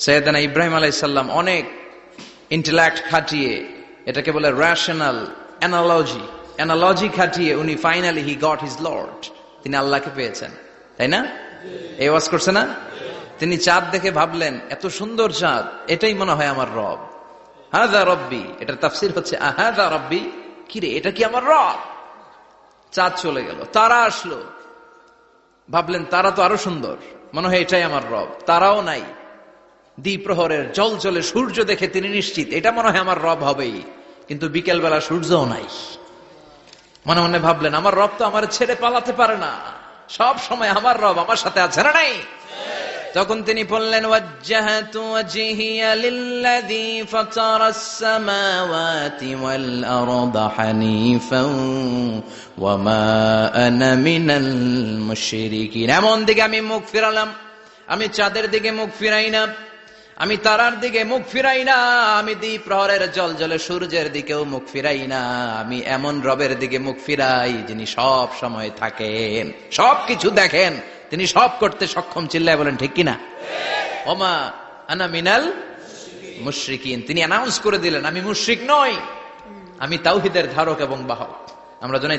সৈয়দনা ইব্রাহিম আলাইহিস সালাম অনেক ইন্টেলেক্ট খাটিয়ে, এটাকে বলে রেশনাল অ্যানালজি খাটিয়ে উনি finally he got his Lord, তিনি আল্লাহকে পেয়েছেন, তাই না? এই ওয়াজ করছে না? তিনি চাঁদ দেখে ভাবলেন এত সুন্দর চাঁদ, এটাই মনে হয় আমার রব, হাযা রব্বি। এটার তাফসীর হচ্ছে হাযা রব্বি, কি রে এটা কি আমার রব? চাঁদ চলে গেল, তারা আসলো, ভাবলেন তারা তো আরো সুন্দর, মনে হয় এটাই আমার রব। তারাও নাই, দ্বিপ্রহরের জল জলে সূর্য দেখে তিনি নিশ্চিত এটা মনে হয় আমার রব হবেই। কিন্তু বিকেল বেলা সূর্যও নাই। মনে মনে ভাবলেন আমার রব তো আমার ছেড়ে পালাতে পারে না, সব সময় আমার রব আমার সাথে আছে না নাই? তখন তিনি বললেন ওয়াজ্জাহাতু ওয়াজহিয়া লিল্লাযী ফাতারাস সামাওয়াতি ওয়াল আরদা হানিফান ওয়া মা আনা মিনাল মুশরিকিন। এমন দিকে আমি মুখ ফিরালাম, আমি চাঁদের দিকে মুখ ফিরাই না, আমি তারার দিকে মুখ ফিরাই না, আমি দ্বিপ্রহরের জল জলে সূর্যের দিকেও মুখ ফিরাই না, আমি এমন রবের দিকে মুখ ফিরাই যিনি সব সময় থাকেন, সবকিছু দেখেন, তিনি সব করতে সক্ষম। চিল্লায় বলেন ঠিক কিনা? ওমা আনা মিনাল মুশরিকিন, তিনি অ্যানাউন্স করে দিলেন আমি মুশরিক নই, আমি তাওহীদের ধারক এবং বাহক। আমরা জানি